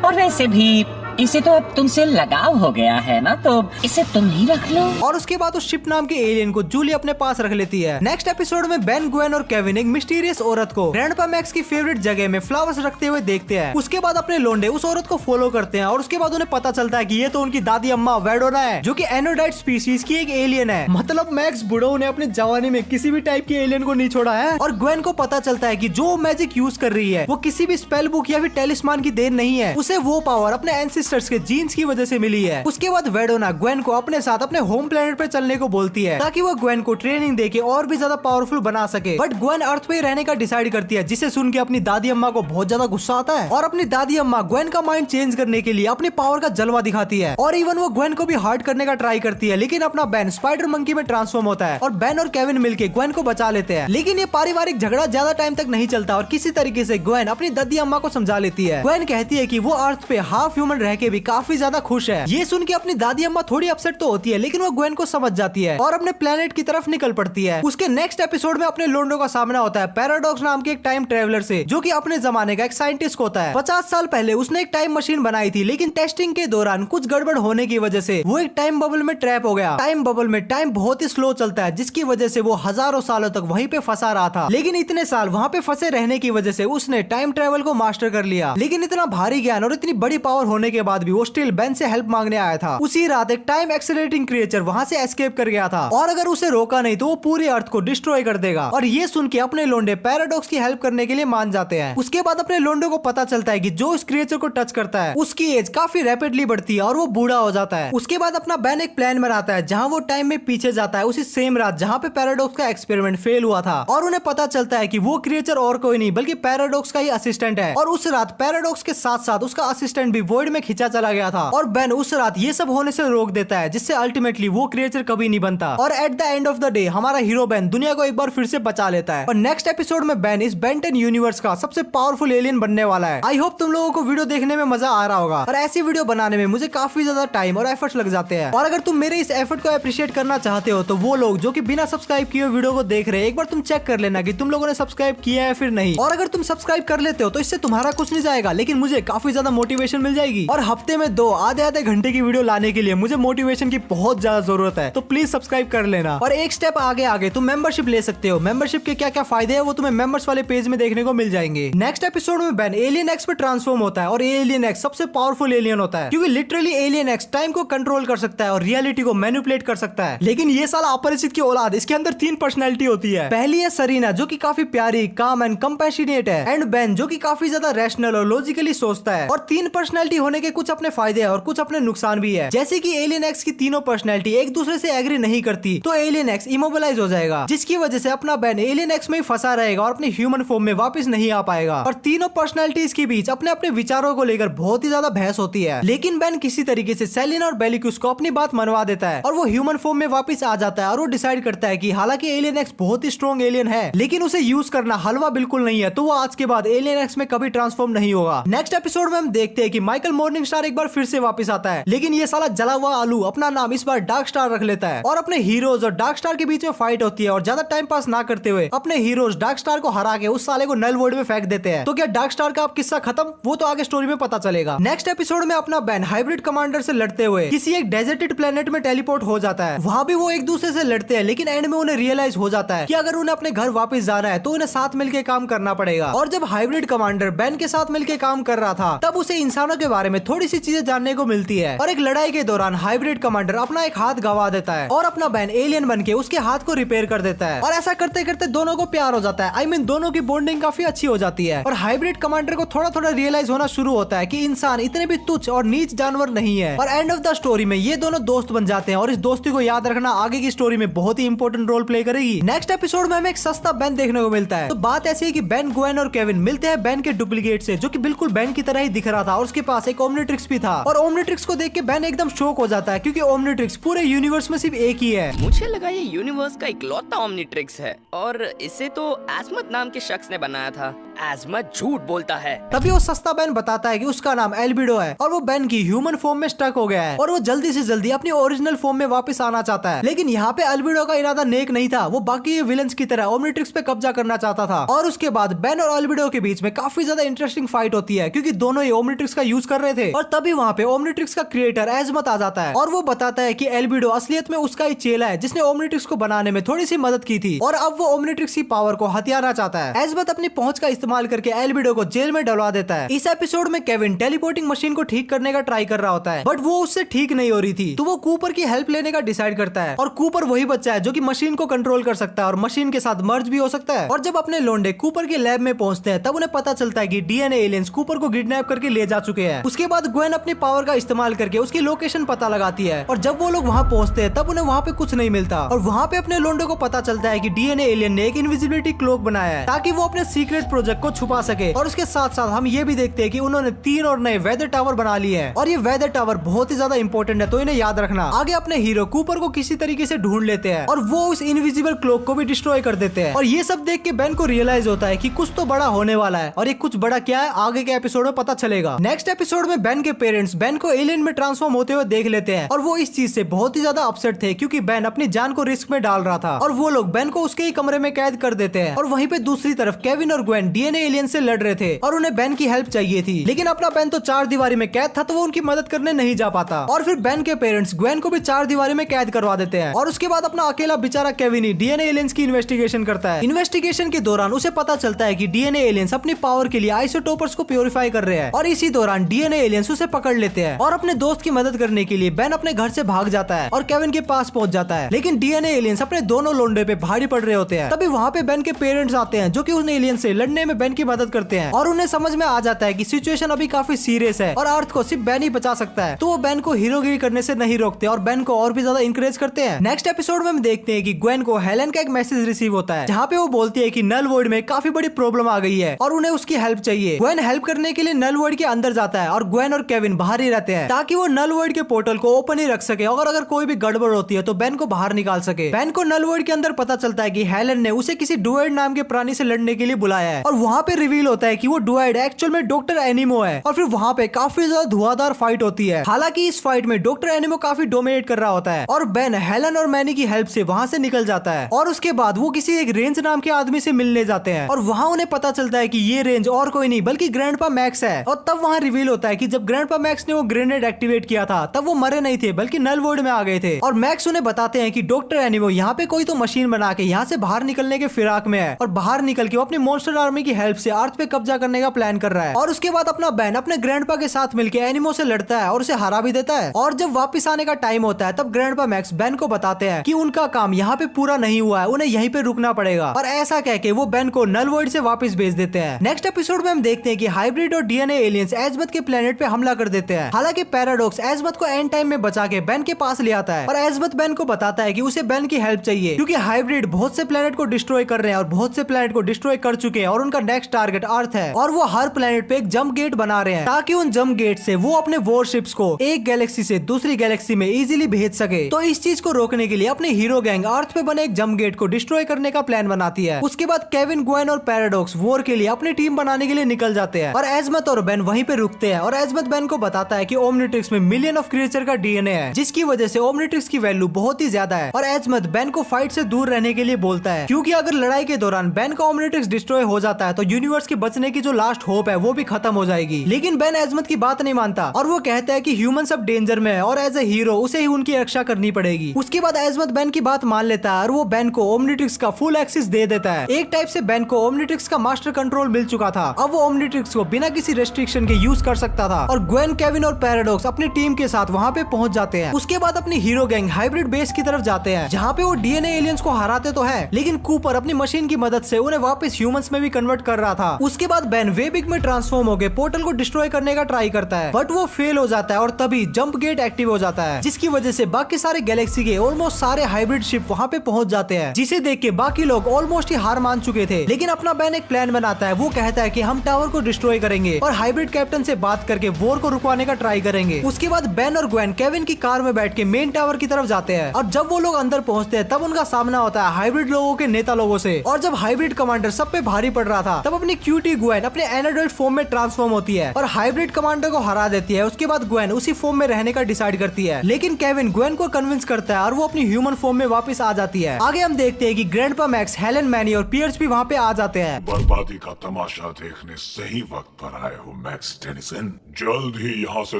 और वैसे भी इसे तो अब तुमसे लगाव हो गया है ना, तो इसे तुम ही रख लो। और उसके बाद उस शिप नाम के एलियन को जूली अपने पास रख लेती है। नेक्स्ट एपिसोड में बेन, ग्वेन और केविन एक मिस्टीरियस औरत को ग्रैंडपा मैक्स की फेवरेट जगह में फ्लावर्स रखते हुए देखते हैं। उसके बाद अपने लोंडे उस औरत को फॉलो करते हैं और उसके बाद उन्हें पता चलता है कि ये तो उनकी दादी अम्मा वेडोना है जो कि एनोडाइट स्पीशीज की एक एलियन है। मतलब मैक्स बुढ़ो ने अपने जवानी में किसी भी टाइप के एलियन को नहीं छोड़ा है। और ग्वेन को पता चलता है कि जो मैजिक यूज कर रही है वो किसी भी स्पेल बुक या फिर टेलिस्मान की देन नहीं है, उसे वो पावर अपने एंसेस्टर्स के जीन्स की वजह से मिली है। उसके बाद वेडोना ग्वेन को अपने साथ अपने होम प्लेनेट पे चलने को बोलती है ताकि वो ग्वेन को ट्रेनिंग देके और भी ज्यादा पावरफुल बना सके। बट ग्वेन अर्थ पे रहने का डिसाइड करती है जिसे सुन के अपनी दादी अम्मा को बहुत ज्यादा गुस्सा आता है और अपनी दादी अम्मा ग्वेन का माइंड चेंज करने के लिए अपनी पावर का जलवा दिखाती है और इवन वो ग्वेन को भी हर्ट करने का ट्राई करती है। लेकिन अपना बेन स्पाइडर मंकी में ट्रांसफॉर्म होता है और बेन और केविन मिलके ग्वेन को बचा लेते हैं। लेकिन ये पारिवारिक झगड़ा ज्यादा टाइम तक नहीं चलता और किसी तरीके से ग्वेन अपनी दादी अम्मा को समझा लेती है। ग्वेन कहती है कि वो अर्थ पे हाफ ह्यूमन रह के भी काफी ज्यादा खुश है। ये सुन के अपनी दादी अम्मा थोड़ी अपसेट तो होती है लेकिन वो ग्वेन को समझ जाती है और अपने प्लेनेट की तरफ निकल पड़ती है। उसके नेक्स्ट एपिसोड में अपने लोंडो का सामना होता है पैराडॉक्स नाम के एक टाइम ट्रेवलर से जो कि अपने जमाने का एक साइंटिस्ट होता है। 50 साल पहले उसने एक टाइम मशीन बनाई थी लेकिन टेस्टिंग के दौरान कुछ गड़बड़ होने की वजह से वो एक टाइम बबल में ट्रैप हो गया। टाइम बबल में टाइम बहुत ही स्लो चलता है जिसकी वजह से वो हजारों सालों तक वहीं पे फंसा रहा था। लेकिन इतने साल वहाँ पे फंसे रहने की वजह से उसने टाइम ट्रेवल को मास्टर कर लिया। लेकिन इतना भारी ज्ञान और इतनी बड़ी पावर होने के बाद भी वो स्टिल बेन से हेल्प मांगने आया था। उसी रात एक टाइम एक्सेलरेटिंग क्रिएचर वहां से एस्केप कर गया था और अगर उसे रोका नहीं तो वो पूरी अर्थ को डिस्ट्रॉय कर देगा। और ये सुन के अपने लोंडे पैराडॉक्स की हेल्प करने के लिए मान जाते हैं। उसके बाद अपने लोंडो को पता चलता है कि जो इस क्रिएचर को टच करता है उसकी एज काफी रैपिडली बढ़ती है और वो बूढ़ा हो जाता है। उसके बाद अपना बैन एक प्लान बनाता है जहाँ वो टाइम में पीछे जाता है उसी सेम रात जहाँ पे पैराडॉक्स का एक्सपेरिमेंट फेल हुआ था और उन्हें पता चलता है कि वो क्रिएचर और कोई नहीं बल्कि पैराडॉक्स का ही असिस्टेंट है। और उस रात पैराडॉक्स के साथ साथ उसका असिस्टेंट भी वॉइड में खींचा चला गया था और बैन उस रात ये सब होने से रोक देता है जिससे अल्टीमेटली वो क्रिएचर कभी नहीं बनता। और at the end of the day हमारा हीरो बेन दुनिया को एक बार फिर से बचा लेता है। और नेक्स्ट एपिसोड में बेन इस बेन 10 यूनिवर्स का सबसे पावरफुल एलियन बनने वाला है। आई होप तुम लोगों को वीडियो देखने में मजा आ रहा होगा और ऐसी वीडियो बनाने में मुझे काफी ज्यादा टाइम और एफर्ट्स लग जाते हैं। और अगर तुम मेरे इस एफर्ट को अप्रिशिएट करना चाहते हो तो वो लोग जो कि बिना सब्सक्राइब किए वीडियो को देख रहे हैं एक बार तुम चेक कर लेना कि तुम लोगों ने सब्सक्राइब किया है फिर नहीं। और अगर तुम सब्सक्राइब कर लेते हो तो इससे तुम्हारा कुछ नहीं जाएगा लेकिन मुझे काफी ज्यादा मोटिवेशन मिल जाएगी। और हफ्ते में 2 आधे घंटे की वीडियो लाने के लिए मुझे मोटिवेशन की बहुत ज्यादा जरूरत है, तो प्लीज सब्सक्राइब कर लेना। और एक स्टेप आगे तुम मेंबरशिप ले सकते हो। मेंबरशिप के क्या क्या फायदे हैं वो तुम्हें मेंबर्स वाले पेज में देखने को मिल जाएंगे। नेक्स्ट एपिसोड में बेन एलियन एक्स पे ट्रांसफॉर्म होता है और एलियन एक्स सबसे पावरफुल एलियन होता है क्योंकि लिटरली एलियन एक्स टाइम को कंट्रोल कर सकता है और रियलिटी को मैनिपुलेट कर सकता है। लेकिन ये साला अपरिचित की औलाद, इसके अंदर 3 पर्सनैलिटी होती है। पहली है सरीना जो कि काफी प्यारी, काम एंड कंपैशनेट है, एंड बेन जो कि काफी ज्यादा रैशनल और लॉजिकली सोचता है। और 3 पर्सनैलिटी होने के के कुछ अपने फायदे और कुछ अपने नुकसान भी है। जैसे कि एलियन एक्स की तीनों पर्सनैलिटी एक दूसरे से एग्री नहीं करती तो एलियन एक्स इमोबिलाइज हो जाएगा, जिसकी वजह से अपना बैन एलियन एक्स में ही फंसा रहेगा और अपने ह्यूमन फॉर्म में वापस नहीं आ पाएगा। और तीनों पर्सनैलिटीज के बीच अपने अपने विचारों को लेकर बहुत ही ज्यादा बहस होती है, लेकिन बैन किसी तरीके से सेलिना और बेलिक्यूस को अपनी बात मनवा देता है और वो ह्यूमन फॉर्म में वापस आ जाता है। और वो डिसाइड करता है कि हालांकि एलियन एक्स बहुत ही स्ट्रॉन्ग एलियन है, लेकिन उसे यूज करना हलवा बिल्कुल नहीं है, तो वो आज के बाद एलियन एक्स में कभी ट्रांसफॉर्म नहीं होगा। नेक्स्ट एपिसोड में हम देखते हैं कि माइकल मॉर्निंगस्टार एक बार फिर से वापस आता है, लेकिन ये साला जला हुआ आलू अपना नाम इस बार डार्क स्टार रख लेता है और अपने हीरोज और डार्क स्टार के बीच में फाइट होती है। और ज्यादा टाइम पास ना करते हुए अपने हीरोज डार्क स्टार को हरा के उस साले को नल वर्ल्ड में फेंक देते हैं। तो क्या डार्क स्टार का अब किस्सा खत्म? वो तो आगे स्टोरी में पता चलेगा। नेक्स्ट एपिसोड में अपना बैन हाइब्रिड कमांडर से लड़ते हुए किसी एक डेजर्टेड प्लेनेट में टेलीपोर्ट हो जाता है। वहां भी वो एक दूसरे से लड़ते हैं, लेकिन एंड में उन्हें रियलाइज हो जाता है कि अगर उन्हें अपने घर वापस जाना है तो उन्हें साथ मिलकर काम करना पड़ेगा। और जब हाइब्रिड कमांडर बैन के साथ मिलकर काम कर रहा था तब उसे इंसानों के बारे में थोड़ी सी चीजें जानने को मिलती है। और एक लड़ाई के दौरान हाइब्रिड कमांडर अपना एक हाथ गवा देता है और अपना बैन एलियन बन के उसके हाथ को रिपेयर कर देता है। और ऐसा करते करते दोनों को प्यार हो जाता है। आई मीन दोनों की बॉन्डिंग काफी अच्छी हो जाती है। और हाइब्रिड कमांडर को थोड़ा थोड़ा रियलाइज होना शुरू होता है कि इंसान इतने भी तुच्छ और नीच जानवर नहीं है। और एंड ऑफ द स्टोरी में ये दोनों दोस्त बन जाते हैं और इस दोस्ती को याद रखना आगे की स्टोरी में बहुत ही इंपॉर्टेंट रोल प्ले करेगी। नेक्स्ट एपिसोड में हमें एक सस्ता बैन देखने को मिलता है। तो बात ऐसी है कि बैन, ग्वेन और केविन मिलते हैं बैन के डुप्लीकेट से, जो कि बिल्कुल बैन की तरह ही दिख रहा था और उसके पास एक ओमनिट्रिक्स भी था। और ओमनिट्रिक्स को देख के बैन एकदम शॉक हो जाता है क्योंकि ओमनिट्रिक्स पूरे यूनिवर्स में सिर्फ एक ही है। मुझे लगा ये यूनिवर्स का इकलौता ओमनिट्रिक्स है और इसे तो एस्मत नाम के शख्स ने बनाया था। एस्मत झूठ बोलता है। तभी वो सस्ता बैन बताता है कि उसका नाम एल्बिडो है और वो बैन की ह्यूमन फॉर्म में स्टक हो गया है और वो जल्दी से जल्दी अपनी ओरिजिनल फॉर्म में वापस आना चाहता है। लेकिन यहाँ पे एल्बिडो का इरादा नेक नहीं था, वो बाकी विलन्स की तरह ओमनिट्रिक्स पे कब्जा करना चाहता था। और उसके बाद बैन और एल्बिडो के बीच में काफी ज्यादा इंटरेस्टिंग फाइट होती है क्योंकि दोनों ही ओमनिट्रिक्स का यूज कर रहे थे। और तभी वहाँ पे ओमनिट्रिक्स का क्रिएटर एजमत आ जाता है और वो बताता है कि एल्बिडो असलियत में उसका ही चेला है जिसने ओमनिट्रिक्स को बनाने में थोड़ी सी मदद की थी और अब वो ओमनिट्रिक्स की पावर को हथियाना चाहता है। एजमत अपनी पहुंच का इस्तेमाल करके एल्बिडो को जेल में डलवा देता है। इस एपिसोड में केविन टेलीपोर्टिंग मशीन को ठीक करने का ट्राई कर रहा होता है बट वो उससे ठीक नहीं हो रही थी, तो वो कूपर की हेल्प लेने का डिसाइड करता है। और कूपर वही बच्चा है जो कि मशीन को कंट्रोल कर सकता है और मशीन के साथ मर्ज भी हो सकता है। और जब अपने लोंडे कूपर के लैब में पहुंचते हैं तब उन्हें पता चलता है कि डीएनए एलियंस कूपर को किडनैप करके ले जा चुके हैं। उसके बाद ग्वेन अपनी पावर का इस्तेमाल करके उसकी लोकेशन पता लगाती है और जब वो लोग वहाँ पहुंचते हैं तब उन्हें वहाँ पे कुछ नहीं मिलता। और वहाँ पे अपने लोंडे को पता चलता है कि डीएनए एलियन ने एक इनविजिबिलिटी क्लोक बनाया है ताकि वो अपने सीक्रेट प्रोजेक्ट को छुपा सके। और उसके साथ साथ हम ये भी देखते हैं कि उन्होंने 3 और नए वेदर टावर बना लिए हैं और ये वेदर टावर बहुत ही ज्यादा इंपॉर्टेंट है, तो इन्हें याद रखना। आगे अपने हीरो कूपर को किसी तरीके से ढूंढ लेते हैं और वो उस इनविजिबल क्लोक को भी डिस्ट्रॉय कर देते हैं। और ये सब देख के बैन को रियलाइज होता है कि कुछ तो बड़ा होने वाला है और ये कुछ बड़ा क्या है आगे के एपिसोड में पता चलेगा। नेक्स्ट एपिसोड में बैन के पेरेंट्स बैन को एलियन में ट्रांसफॉर्म होते हुए देख लेते हैं और वो इस चीज से बहुत ही ज्यादा अपसेट थे क्योंकि बैन अपनी जान को रिस्क में डाल रहा था और वो लोग बैन को उसके ही कमरे में कैद कर देते हैं। और वहीं पे दूसरी तरफ केविन और ग्वेन डीएनए एलियन से लड़ रहे थे और उन्हें बैन की हेल्प चाहिए थी, लेकिन अपना बैन तो 4 दीवारी में कैद था तो वो उनकी मदद करने नहीं जा पाता। और फिर बैन के पेरेंट्स ग्वेन को भी 4 दीवारी में कैद करवा देते हैं और उसके बाद अपना अकेला बेचारा केविन ही डीएनए एलियंस की इन्वेस्टिगेशन करता है। इन्वेस्टिगेशन के दौरान उसे पता चलता है कि डीएनए एलियंस अपनी पावर के लिए आइसोटोपर्स को प्योरीफाई कर रहे हैं और इसी दौरान डीएनए एलियंस उसे पकड़ लेते हैं। और अपने दोस्त की मदद करने के लिए बैन अपने घर से भाग जाता है और केविन के पास पहुंच जाता है, लेकिन डीएनए एलियंस अपने दोनों लोंडे पे भारी पड़ रहे होते हैं। तभी वहाँ पे बैन के पेरेंट्स आते हैं जो कि उन एलियन से लड़ने में बैन की मदद करते हैं और उन्हें समझ में आ जाता है कि सिचुएशन अभी काफी सीरियस है और अर्थ को सिर्फ बैन ही बचा सकता है, तो वो बैन को हीरोगिरी करने से नहीं रोकते और बैन को और भी ज्यादा इंकरेज करते हैं। नेक्स्ट एपिसोड में हम देखते हैं कि ग्वेन को हेलन का एक मैसेज रिसीव होता है जहाँ पे वो बोलती है कि नल वर्ल्ड में काफी बड़ी प्रॉब्लम आ गई है और उन्हें उसकी हेल्प चाहिए। ग्वेन हेल्प करने के लिए नल वर्ल्ड के अंदर जाता है और ग्वेन और केविन बाहर ही रहते हैं ताकि वो नल वर्ल्ड के पोर्टल को ओपन ही रख सके और अगर कोई भी गड़बड़ होती है तो बैन को बाहर निकाल सके। बैन को नल वर्ल्ड के अंदर पता चलता है कि हेलन ने उसे किसी डुआइड नाम के प्राणी से लड़ने के लिए बुलाया है और वहाँ पे रिवील होता है कि वो डुआइड एक्चुअल में डॉक्टर एनिमो है। और फिर वहाँ पे काफी ज्यादा धुआंधार फाइट होती है। हालांकि इस फाइट में डॉक्टर एनिमो काफी डोमिनेट कर रहा होता है और बैन हेलन और मैनी की हेल्प से वहाँ से निकल जाता है और उसके बाद वो किसी एक रेंज नाम के आदमी से मिलने जाते हैं और वहाँ उन्हें पता चलता है कि ये रेंज और कोई नहीं बल्कि ग्रैंडपा मैक्स है। और तब वहाँ रिवील होता है कि जब ग्रैंडपा मैक्स ने वो ग्रेनेड एक्टिवेट किया था तब वो मरे नहीं थे बल्कि नल वर्ल्ड में आ गए थे। और मैक्स उन्हें बताते हैं कि डॉक्टर एनिमो यहाँ पे कोई तो मशीन बना के यहाँ से बाहर निकलने के फिराक में है और बाहर निकल के वो अपनी मॉन्स्टर आर्मी की हेल्प से अर्थ पे कब्जा करने का प्लान कर रहा है। और उसके बाद अपना बैन अपने ग्रैंडपा के साथ मिलकर एनिमो से लड़ता है और उसे हरा भी देता है। और जब वापस आने का टाइम होता है तब ग्रैंडपा मैक्स बेन को बताते हैं कि उनका काम यहाँ पे पूरा नहीं हुआ है, उन्हें यहीं पे रुकना पड़ेगा। और ऐसा कह के वो बेन को नल वर्ल्ड से वापस भेज देते हैं। नेक्स्ट एपिसोड में हम देखते हैं कि हाइब्रिड और डीएनए एलियंस एजमत के प्लेनेट पे हमला कर देते हैं। हालांकि पैराडॉक्स एजमत को एंड टाइम में बचा के बेन के पास ले आता है और एजमत बेन को बताता है कि उसे बेन की हेल्प चाहिए, क्योंकि हाइब्रिड बहुत से प्लेनेट को डिस्ट्रॉय कर रहे हैं और बहुत से प्लेनेट को डिस्ट्रॉय कर चुके हैं और उनका नेक्स्ट टारगेट अर्थ है। और वो हर प्लेनेट पे एक जंप गेट बना रहे हैं ताकि उन जंप गेट से वो अपने वॉरशिप्स को एक गैलेक्सी से दूसरी गैलेक्सी में इजीली भेज सके। तो इस चीज को रोकने के लिए अपने हीरो गैंग अर्थ पे बने एक जंप गेट को डिस्ट्रॉय करने का प्लान बनाती है। उसके बाद केविन, ग्वेन और पैराडॉक्स वॉर के लिए अपनी टीम बनाने के लिए निकल जाते हैं और एजमत और बेन वहीं पे रुकते हैं। और एजमत बेन को बताता है कि ओमनिट्रिक्स में मिलियन ऑफ क्रिएचर का डीएनए है, जिसकी वजह से ओमनिट्रिक्स की वैल्यू बहुत ही ज्यादा है। और एजमत बेन को फाइट से दूर रहने के लिए बोलता है, क्योंकि अगर लड़ाई के दौरान बेन का ओमनिट्रिक्स डिस्ट्रॉय हो जाता है तो यूनिवर्स के बचने की जो लास्ट होप है वो भी खत्म हो जाएगी। लेकिन बेन एजमत की बात नहीं मानता और वो कहता है कि ह्यूमन सब डेंजर में है और एज ए हीरो उसे ही उनकी रक्षा करनी पड़ेगी। उसके बाद एजमत बेन की बात मान लेता है और वो बेन को ओमनिट्रिक्स का फुल एक्सेस दे देता है। एक टाइप से बेन को ओमनिट्रिक्स का मास्टर कंट्रोल मिल चुका था। अब वो ओमनिट्रिक्स को बिना किसी रेस्ट्रिक्शन के यूज कर सकता था। और ग्वेन, केविन और पैराडॉक्स अपनी टीम के साथ वहाँ पे पहुंच जाते हैं। उसके बाद अपनी हीरो गैंग हाइब्रिड बेस की तरफ जाते हैं, जहाँ पे वो डीएनए एलियंस को हराते तो है, लेकिन कूपर अपनी मशीन की मदद से उन्हें वापस ह्यूमंस में भी कन्वर्ट कर रहा था। उसके बाद बेन वेबिक में ट्रांसफॉर्म होकर पोर्टल को डिस्ट्रॉय करने का ट्राई करता है, बट वो फेल हो जाता है और तभी जंप गेट एक्टिव हो जाता है, जिसकी वजह से बाकी सारे गैलेक्सी के ऑलमोस्ट सारे हाइब्रिड शिप वहाँ पे पहुंच जाते हैं, जिसे देख के बाकी लोग ऑलमोस्ट ही हार मान चुके थे। लेकिन अपना बेन एक प्लान बनाता है। वो कहता है कि हम टावर को डिस्ट्रॉय करेंगे और हाइब्रिड कैप्टन से बात करके वॉर को रुकवाने का ट्राई करेंगे। उसके बाद बेन और ग्वेन केविन की कार में बैठ के मेन टावर की तरफ जाते हैं और जब वो लोग अंदर पहुंचते हैं तब उनका सामना होता है हाइब्रिड लोगों के नेता लोगों से। और जब हाइब्रिड कमांडर सब पे भारी पड़ रहा था तब अपनी क्यूटी ग्वेन अपने एनाड्रॉइड फॉर्म में ट्रांसफॉर्म होती है और हाइब्रिड कमांडर को हरा देती है। उसके बाद ग्वेन उसी फॉर्म में रहने का डिसाइड करती है, लेकिन केविन ग्वेन को कन्विंस करता है और वो अपनी ह्यूमन फॉर्म में वापस आ जाती है। आगे हम देखते हैं कि ग्रैंडपा मैक्स, हेलन, मैनी और पियर्स भी वहाँ पे आ जाते हैं। बर्बादी का तमाशा देखने सही वक्त पर आए हो मैक्स टेनिसन। जल्द ही यहाँ से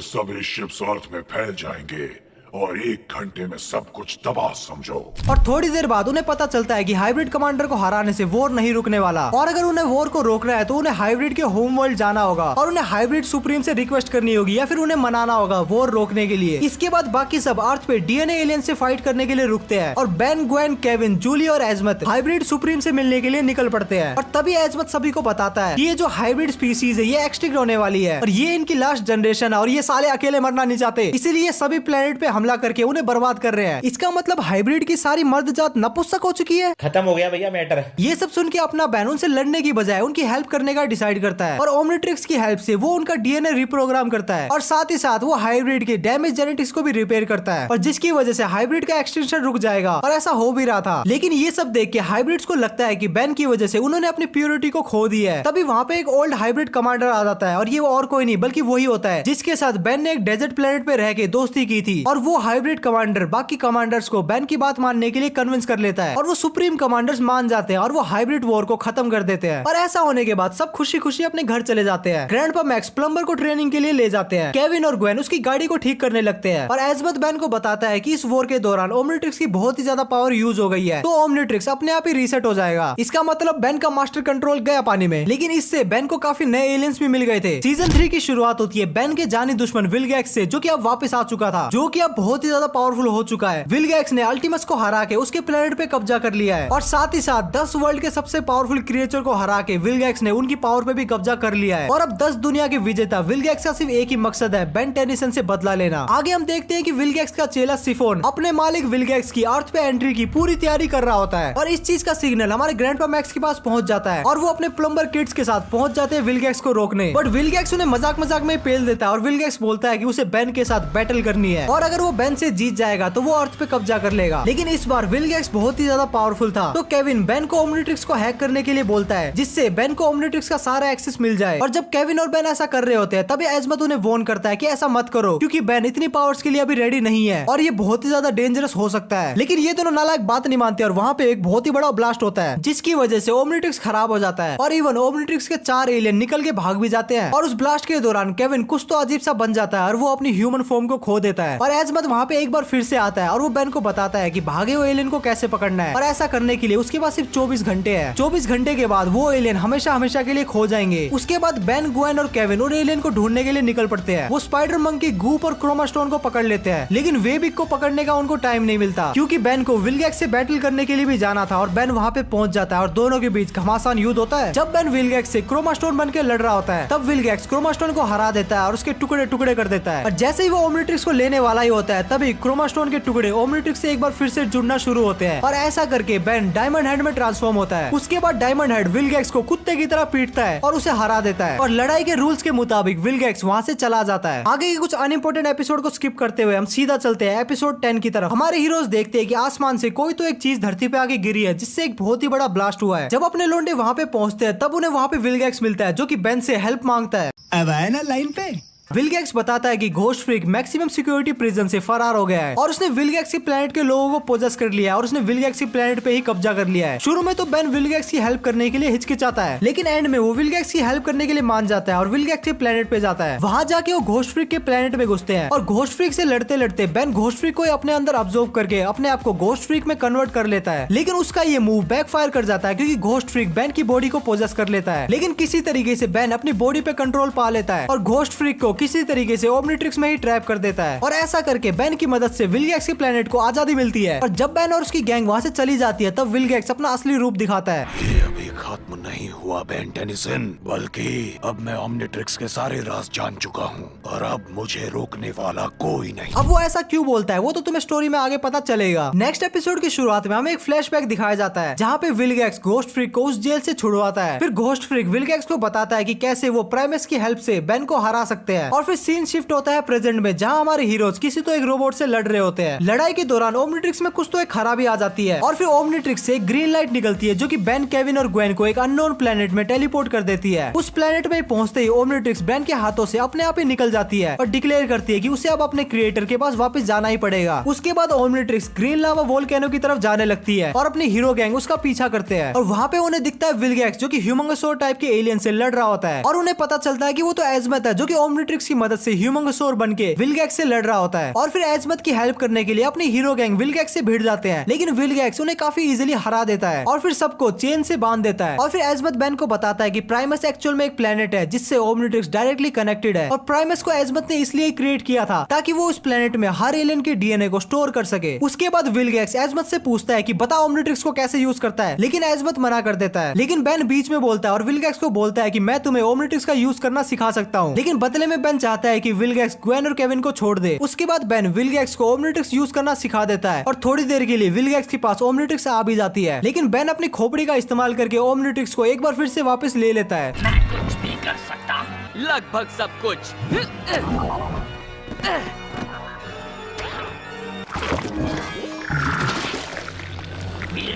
सभी शिप्स अर्थ में फैल जाएंगे और 1 घंटे में सब कुछ तबाह समझो। और थोड़ी देर बाद उन्हें पता चलता है कि हाइब्रिड कमांडर को हराने से वॉर नहीं रुकने वाला और अगर उन्हें वॉर को रोकना है तो उन्हें हाइब्रिड के होम वर्ल्ड जाना होगा और उन्हें हाइब्रिड सुप्रीम से रिक्वेस्ट करनी होगी या फिर उन्हें मनाना होगा वॉर रोकने के लिए। इसके बाद बाकी सब अर्थ पे डीएनए एलियन से फाइट करने के लिए रुकते हैं और बेन, ग्वेन, केविन, जूली और एजमत हाइब्रिड सुप्रीम से मिलने के लिए निकल पड़ते हैं। और तभी एजमत सभी को बताता है कि ये जो हाइब्रिड स्पीसीज है ये एक्सटिंक्ट होने वाली है और ये इनकी लास्ट जनरेशन है और ये साले अकेले मरना नहीं चाहते, इसीलिए सभी प्लेनेट पे हमला करके उन्हें बर्बाद कर रहे हैं। इसका मतलब हाइब्रिड की सारी मर्द जात नपुंसक हो चुकी है। खत्म हो गया भैया मैटर। ये सब सुन के अपना बैन उनसे लड़ने की बजाय उनकी हेल्प करने का डिसाइड करता है और ओमनिट्रिक्स की हेल्प से वो उनका डीएनए रिप्रोग्राम करता है और साथ ही साथ वो हाइब्रिड के डैमेज जेनेटिक्स को भी रिपेयर करता है और जिसकी वजह से हाइब्रिड का एक्सटेंशन रुक जाएगा और ऐसा हो भी रहा था। लेकिन ये सब देख के हाइब्रिड्स को लगता है कि बैन की वजह से उन्होंने अपनी प्योरिटी को खो दी है। तभी वहाँ पे एक ओल्ड हाइब्रिड कमांडर आ जाता है और ये और कोई नहीं बल्कि वही होता है जिसके साथ बैन ने एक डेजर्ट प्लेनेट पे रह के दोस्ती की थी। और वो हाइब्रिड कमांडर बाकी कमांडर्स को बैन की बात मानने के लिए कन्विंस कर लेता है और वो सुप्रीम कमांडर्स मान जाते हैं और वो हाइब्रिड वॉर को खत्म कर देते हैं। और ऐसा होने के बाद सब खुशी खुशी अपने घर चले जाते हैं। ग्रैंडपा मैक्स प्लम्बर को ट्रेनिंग के लिए ले जाते हैं। केविन और ग्वेन उसकी गाड़ी को ठीक करने लगते हैं और एजमत बैन को बताता है कि इस वॉर के दौरान ओमनिट्रिक्स की बहुत ही ज्यादा पावर यूज हो गई है तो ओमनिट्रिक्स अपने आप ही रीसेट हो जाएगा। इसका मतलब बैन का मास्टर कंट्रोल गया पानी में। लेकिन इससे बैन को काफी नए एलियंस भी मिल गए थे। सीजन 3 की शुरुआत होती है बैन के जानी दुश्मन विलगैक्स से, जो कि अब वापस आ चुका था, जो कि अब बहुत ही ज्यादा पावरफुल हो चुका है। विलगैक्स ने अल्टीमस को हरा के उसके प्लेनेट पे कब्जा कर लिया है और साथ ही साथ 10 वर्ल्ड के सबसे पावरफुल क्रिएचर को हरा के विलगैक्स ने उनकी पावर पे भी कब्जा कर लिया है। और अब 10 दुनिया के विजेता विलगैक्स का सिर्फ एक ही मकसद है, बेन टेनिसन से बदला लेना। आगे हम देखते हैं कि विलगैक्स का चेला सिफोन अपने मालिक विलगैक्स की अर्थ पे एंट्री की पूरी तैयारी कर रहा होता है और इस चीज का सिग्नल हमारे ग्रैंडपा मैक्स के पास पहुंच जाता है और वो अपने प्लम्बर किड्स के साथ पहुंच जाते हैं विलगैक्स को रोकने। बट विलगैक्स उन्हें मजाक मजाक में पेल देता है और विलगैक्स बोलता है कि उसे बेन के साथ बैटल करनी है और अगर वो बेन से जीत जाएगा तो वो अर्थ पे कब्जा कर लेगा। लेकिन इस बार विलगैक्स बहुत ही ज्यादा पावरफुल था तो केविन बेन को ओमनिट्रिक्स को हैक करने के लिए बोलता है जिससे बेन को ओमनिट्रिक्स का सारा एक्सेस मिल जाए। और जब केविन और बेन ऐसा कर रहे होते हैं तभी एजमत उन्हें वॉर्न करता है कि ऐसा मत करो क्योंकि बेन इतनी पावर्स के लिए अभी रेडी नहीं है और ये बहुत ही ज्यादा डेंजरस हो सकता है। लेकिन ये दोनों नालायक बात नहीं मानते और वहाँ पे एक बहुत ही बड़ा ब्लास्ट होता है जिसकी वजह से ओमनिट्रिक्स खराब हो जाता है और इवन ओमनिट्रिक्स के 4 एलियन निकल के भाग भी जाते हैं। और उस ब्लास्ट के दौरान केविन कुछ तो अजीब सा बन जाता है और वो अपनी ह्यूमन फॉर्म को खो देता है और एजमत एजमत वहाँ पे एक बार फिर से आता है और वो बेन को बताता है कि भागे हुए एलियन को कैसे पकड़ना है, और ऐसा करने के लिए उसके पास सिर्फ 24 घंटे है। 24 घंटे के बाद वो एलियन हमेशा हमेशा के लिए खो जाएंगे। उसके बाद बेन, ग्वेन और केविन उन एलियन को ढूंढने के लिए निकल पड़ते हैं। वो स्पाइडर मंकी, गूप और क्रोमा स्टोन को पकड़ लेते हैं, लेकिन वेबिक को पकड़ने का उनको टाइम नहीं मिलता, क्योंकि बेन को विलगैक्स से बैटल करने के लिए भी जाना था और बेन वहाँ पे पहुंच जाता है और दोनों के बीच घमासान युद्ध होता है। जब बेन विलगैक्स से क्रोमा स्टोन बन के लड़ रहा होता है, तब विलगैक्स क्रोमा स्टोन को हरा देता है और उसके टुकड़े टुकड़े कर देता है। और जैसे ही वो ओमनिट्रिक्स को लेने वाला ही होता है, तभी क्रोमा स्टोन के टुकड़े ओमनिट्रिक्स से एक बार फिर से जुड़ना शुरू होते हैं, और ऐसा करके बेन डायमंड हेड में ट्रांसफॉर्म होता है। उसके बाद डायमंड हेड विलगैक्स को कुत्ते की तरह पीटता है और उसे हरा देता है, और लड़ाई के रूल्स के मुताबिक विलगैक्स वहाँ से चला जाता है। आगे के कुछ अनइम्पोर्टेंट एपिसोड को स्किप करते हुए हम सीधा चलते हैं एपिसोड 10 की तरफ। हमारे हीरोज देखते हैं कि आसमान से कोई तो एक चीज धरती पे आके गिरी है, जिससे एक बहुत ही बड़ा ब्लास्ट हुआ है। जब अपने लोंडे वहाँ पे पहुंचते हैं, तब उन्हें वहाँ पे विलगैक्स मिलता है, जो कि बेन से हेल्प मांगता है। अब आए ना लाइन पे। विलगैक्स बताता है कि ghost freak maximum security prison से फरार हो गया है और उसने विलगैक्स की प्लेनेट के लोगों को पोजेस कर लिया है और उसने विलगैक्स की प्लेनेट पे ही कब्जा कर लिया है। शुरू में तो बेन विलगैक्स की हेल्प करने के लिए हिचकिचाता है, लेकिन एंड में वो विलगैक्स की हेल्प करने के लिए मान जाता है और विलगैक्स के प्लेनेट पे जाता है। वहां जाके वो घोस्ट फ्रीक के प्लेनेट में घुसते हैं और घोस्ट फ्रीक से लड़ते लड़ते बेन घोस्ट फ्रीक को अपने अंदर ऑब्जर्व करके अपने आप को घोस्ट फ्रीक में कन्वर्ट कर लेता है। लेकिन उसका ये मूव बैकफायर कर जाता है, क्योंकि घोस्ट फ्रीक बेन की बॉडी को पोजेस कर लेता है। लेकिन किसी तरीके से बेन अपनी बॉडी पे कंट्रोल पा लेता है और घोस्ट फ्रीक को किसी तरीके से ओमनिट्रिक्स में ही ट्रैप कर देता है, और ऐसा करके बेन की मदद से विलगैक्स के प्लेनेट को आजादी मिलती है। और जब बेन और उसकी गैंग वहाँ से चली जाती है, तब विलगैक्स अपना असली रूप दिखाता है। ये अभी खत्म नहीं हुआ बेन टेनिसन, बल्कि अब मैं ओमनिट्रिक्स के सारे राज जान चुका हूँ और अब मुझे रोकने वाला कोई नहीं। अब वो ऐसा क्यों बोलता है वो तो तुम्हें स्टोरी में आगे पता चलेगा। नेक्स्ट एपिसोड की शुरुआत में हमें एक फ्लैशबैक दिखाया जाता है, जहाँ पे विलगैक्स घोस्ट फ्रीक को उस जेल से छुड़वाता है। फिर घोस्ट फ्रीक विलगैक्स को बताता है कि कैसे वो प्राइमस की हेल्प से बेन को हरा सकते हैं, और फिर सीन शिफ्ट होता है प्रेजेंट में, जहाँ हमारे हीरोज किसी तो एक रोबोट से लड़ रहे होते हैं। लड़ाई के दौरान ओमनिट्रिक्स में कुछ तो एक खराबी आ जाती है और फिर ओमनिट्रिक्स से एक ग्रीन लाइट निकलती है, जो कि बेन, केविन और ग्वेन को एक अननोन प्लेनेट में टेलीपोर्ट कर देती है। उस प्लेनेट में पहुंचते ही ओमनिट्रिक्स बेन के हाथों से अपने आप ही निकल जाती है और डिक्लेयर करती है कि उसे अब अपने क्रिएटर के पास वापस जाना ही पड़ेगा। उसके बाद ओमनिट्रिक्स ग्रीन लावा वोल्केनो की तरफ जाने लगती है और अपनी हीरो गैंग उसका पीछा करते हैं, और वहाँ पे उन्हें दिखता है विलगैक्स, जो कि ह्यूमंगोसौर टाइप के एलियन से लड़ रहा होता है, और उन्हें पता चलता है कि वो तो एजमत है, जो कि ओमनिट्रिक्स की मदद से ह्यूमंगोसौर बन के विलगैक्स से लड़ रहा होता है। और फिर एजमत की हेल्प करने के लिए अपनी हीरो गैंग विलगैक्स से भिड़ जाते हैं, लेकिन विलगैक्स उन्हें काफी इजीली हरा देता है और फिर सबको चेन से बांध देता है। और फिर एजमत बेन को बताता है कि प्राइमस एक्चुअल में एक प्लेनेट है जिससे ओमनिट्रिक्स डायरेक्टली कनेक्टेड है, और प्राइमस को एजमत ने इसलिए क्रिएट किया था ताकि वो उस प्लेनेट में हर एलियन के डीएनए को स्टोर कर सके। उसके बाद विलगैक्स एजमत से पूछता है कि बता ओमनिट्रिक्स को कैसे यूज करता है, लेकिन एजमत मना कर देता है। लेकिन बेन बीच में बोलता है और विलगैक्स को बोलता है कि मैं तुम्हें ओमनिट्रिक्स का यूज करना सिखा सकता हूँ, लेकिन बदले में बेन चाहता है कि विलगैक्स ग्वेन और केविन को छोड़ दे। उसके बाद बेन विलगैक्स को ओमनिट्रिक्स यूज करना सिखा देता है, और थोड़ी देर के लिए विलगैक्स के पास ओमनिट्रिक्स आ भी जाती है, लेकिन बेन अपनी खोपड़ी का इस्तेमाल करके ओमनिट्रिक्स को एक बार फिर से वापस ले लेता है। मैं कुछ भी कर सकता हूँ। लगभग सब कुछ।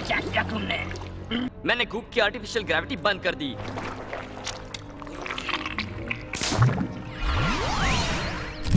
क्या किया तुमने? मैंने गूप की आर्टिफिशियल ग्रेविटी बंद कर दी।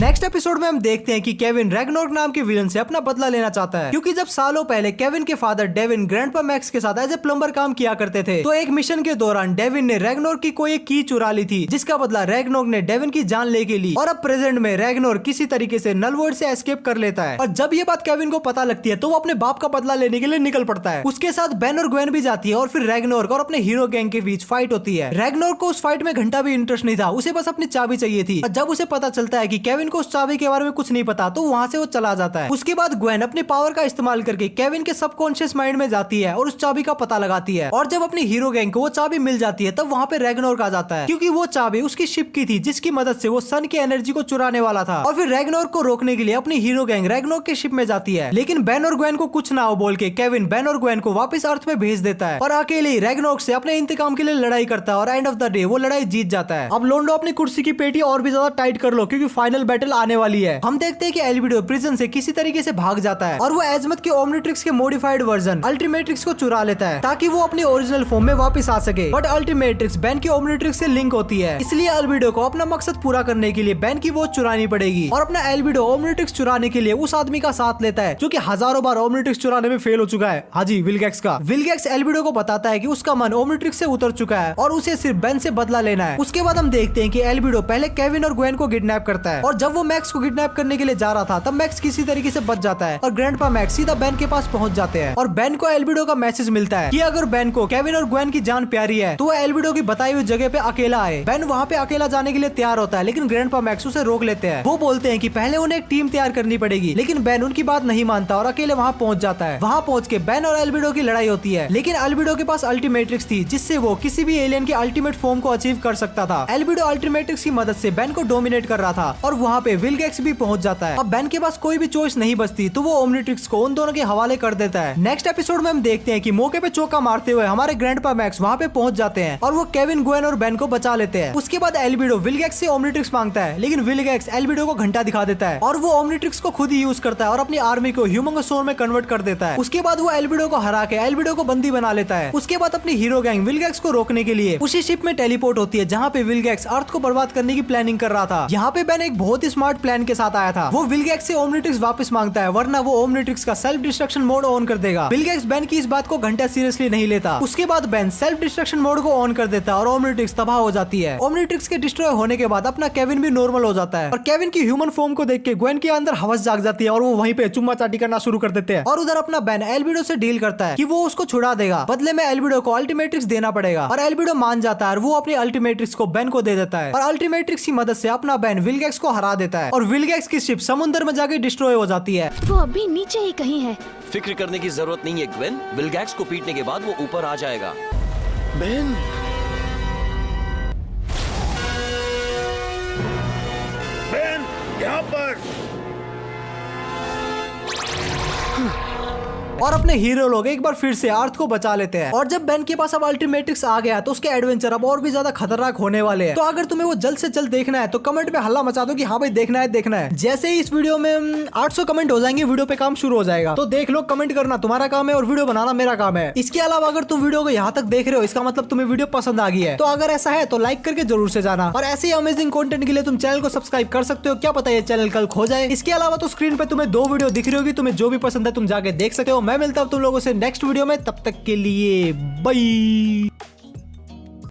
नेक्स्ट एपिसोड में हम देखते हैं कि केविन रैग्नोर्क नाम के विलन से अपना बदला लेना चाहता है, क्योंकि जब सालों पहले केविन के फादर डेविन ग्रैंडपा मैक्स के साथ एज ए प्लम्बर काम किया करते थे, तो एक मिशन के दौरान डेविन ने रैग्नोर्क की कोई एक की चुरा ली थी, जिसका बदला रैग्नोर्क ने डेविन की जान लेके ली, और अब प्रेजेंट में रैग्नोर्क किसी तरीके से नलवर्ड से एस्केप कर लेता है। और जब ये बात केविन को पता लगती है, तो वो अपने बाप का बदला लेने के लिए निकल पड़ता है। उसके साथ बेन और ग्वेन भी जाती है, और फिर रैग्नोर्क और अपने हीरो गैंग के बीच फाइट होती है। रैग्नोर्क को उस फाइट में घंटा भी इंटरेस्ट नहीं था, उसे बस अपनी चाबी चाहिए थी। और जब उसे पता चलता है कि केविन को उस चाबी के बारे में कुछ नहीं पता, तो वहाँ से वो चला जाता है। उसके बाद ग्वेन अपने पावर का इस्तेमाल करके केविन के सबकॉन्शियस माइंड में जाती है और उस चाबी का पता लगाती है, और जब अपनी हीरो गैंग को वो चाबी मिल जाती है, तब वहाँ पे रैग्नोर्क आ जाता है, क्योंकि वो चाबी उसकी शिप की थी, जिसकी मदद से वो सन की एनर्जी को चुराने वाला था। और फिर रैग्नोर्क को रोकने के लिए अपनी हीरो गैंग रैग्नोर्क के शिप में जाती है, लेकिन बेन और ग्वेन को कुछ ना हो बोल के केविन बेन और ग्वेन को वापस अर्थ में भेज देता है, और अकेले ही रैग्नोर्क से अपने इंतकाम के लिए लड़ाई करता है, और एंड ऑफ द डे वो लड़ाई जीत जाता है। अब लोंडो अपनी कुर्सी की पेटी और भी ज्यादा टाइट कर लो, क्योंकि फाइनल बैटल आने वाली है। हम देखते हैं कि एल्बिडो प्रिजन से किसी तरीके से भाग जाता है, और वो एजमत के ओमनिट्रिक्स के मॉडिफाइड वर्जन अल्टीमेट्रिक्स को चुरा लेता है, ताकि वो अपनी ओरिजिनल फॉर्म में वापस आ सके। बट अल्टीमेट्रिक्स बेन के ओमनिट्रिक्स से लिंक होती है, इसलिए एल्बिडो को अपना मकसद पूरा करने के लिए बेन की वॉच चुरानी पड़ेगी, और अपना एल्बिडो ओमनिट्रिक्स चुराने के लिए उस आदमी का साथ लेता है, जो कि हजारों बार ओमनिट्रिक्स चुराने में फेल हो चुका है। हाजी विलगैक्स का। विलगैक्स एल्बिडो को बताता है कि उसका मन ओमनिट्रिक्स से उतर चुका है और उसे सिर्फ बेन से बदला लेना है। उसके बाद हम देखते हैं कि एल्बिडो पहले केविन और ग्वेन को किडनैप करता है, और जब वो मैक्स को किडनैप करने के लिए जा रहा था तब मैक्स किसी तरीके से बच जाता है और ग्रैंडपा मैक्स सीधा बेन के पास पहुंच जाते हैं और बेन को एल्बिडो का मैसेज मिलता है कि अगर बेन को केविन और ग्वेन की जान प्यारी है तो वो एल्बिडो की बताई हुई जगह पे अकेला आए। बेन वहाँ पे अकेला जाने के लिए तैयार होता है लेकिन ग्रैंडपा मैक्स उसे रोक लेते हैं। वो बोलते हैं कि पहले उन्हें एक टीम तैयार करनी पड़ेगी, लेकिन बेन उनकी बात नहीं मानता और अकेले वहाँ पहुंच जाता है। वहाँ पहुंच के बेन और एल्बिडो की लड़ाई होती है, लेकिन एल्बिडो के पास अल्टीमेट्रिक्स थी जिससे वो किसी भी एलियन की अल्टीमेट फॉर्म को अचीव कर सकता था। एल्बिडो अल्टीमेट्रिक्स की मदद से बेन को डोमिनेट कर रहा था और वहाँ पे विलगैक्स भी पहुंच जाता है। अब बेन के पास कोई भी चॉइस नहीं बचती तो वो ओमनिट्रिक्स को उन दोनों के हवाले कर देता है। नेक्स्ट एपिसोड में हम देखते हैं कि मौके पे चौका मारते हुए हमारे ग्रैंडपा मैक्स वहाँ पे पहुंच जाते हैं और वो केविन, ग्वेन और बेन को बचा लेते हैं। उसके बाद एल्बिडो विलगैक्स से ओमनिट्रिक्स मांगता है, लेकिन विलगैक्स एल्बिडो को घंटा दिखा देता है और वो ओमनिट्रिक्स को खुद ही यूज करता है और अपनी आर्मी को ह्यूमंगोसौर में कन्वर्ट कर देता है। उसके बाद वो एल्बिडो को हरा के एल्बिडो को बंदी बना लेता है। उसके बाद अपनी हीरो गैंग विलगैक्स को रोकने के लिए उसी शिप में टेलीपोर्ट होती है जहाँ पे विलगैक्स अर्थ को बर्बाद करने की प्लानिंग कर रहा था। यहाँ पे बेन एक बहुत ही स्मार्ट प्लान के साथ आया था। वो विलगैक्स से ओमनिट्रिक्स वापस मांगता है वरना वो ओमनिट्रिक्स का सेल्फ डिस्ट्रक्शन मोड ऑन कर देगा। विलगैक्स बेन की इस बात को घंटा सीरियसली नहीं लेता। उसके बाद बेन सेल्फ डिस्ट्रक्शन मोड को ऑन कर देता है और ओमनिट्रिक्स तबाह हो जाती है। ओमनिट्रिक्स के डिस्ट्रॉय होने के बाद अपना केविन भी नॉर्मल हो जाता है और केविन की ह्यूमन फॉर्म को देख के ग्वेन के अंदर हवस जाग जाती है और वो वहीं पे चुम्मा चाटी करना शुरू कर देते हैं। और उधर अपना बेन एल्बिडो से डील करता है कि वो उसको छुड़ा देगा, बदले में एल्बिडो को अल्टीमेट्रिक्स देना पड़ेगा और एल्बिडो मान जाता है और वो अपनी अल्टीमेट्रिक्स को बेन को दे देता है और अल्टीमेट्रिक्स की मदद से अपना बेन विलगैक्स को हरा देता है और विलगैक्स की शिप समुद्र में जाके डिस्ट्रॉय हो जाती है। वो अभी नीचे ही कहीं है। फिक्र करने की जरूरत नहीं है ग्वेन, विलगैक्स को पीटने के बाद वो ऊपर आ जाएगा। बेन, बेन, यहाँ पर। और अपने हीरो लोग एक बार फिर से अर्थ को बचा लेते हैं और जब बेन के पास अब अल्टीमेट्रिक्स आ गया तो उसके एडवेंचर अब और भी ज्यादा खतरनाक होने वाले हैं। तो अगर तुम्हें वो जल्द से जल्द देखना है तो कमेंट में हल्ला मचा दो कि हाँ भाई देखना है। जैसे ही इस वीडियो में 800 कमेंट हो जाएंगे वीडियो पे काम शुरू हो जाएगा। तो देख लो, कमेंट करना तुम्हारा काम है और वीडियो बनाना मेरा काम है। इसके अलावा अगर तुम वीडियो को यहाँ तक देख रहे हो इसका मतलब तुम्हें वीडियो पसंद आ गई है। तो अगर ऐसा है तो लाइक करके जरूर से जाना और ऐसे ही अमेजिंग कंटेंट के लिए तुम चैनल को सब्सक्राइब कर सकते हो। क्या पता ये चैनल कल खो जाए। इसके अलावा तो स्क्रीन पे तुम्हें 2 वीडियो दिख रही होगी, तुम्हें जो भी पसंद है तुम जाके देख सकते हो। मैं मिलता हूँ तुम लोगों से नेक्स्ट वीडियो में, तब तक के लिए बाय।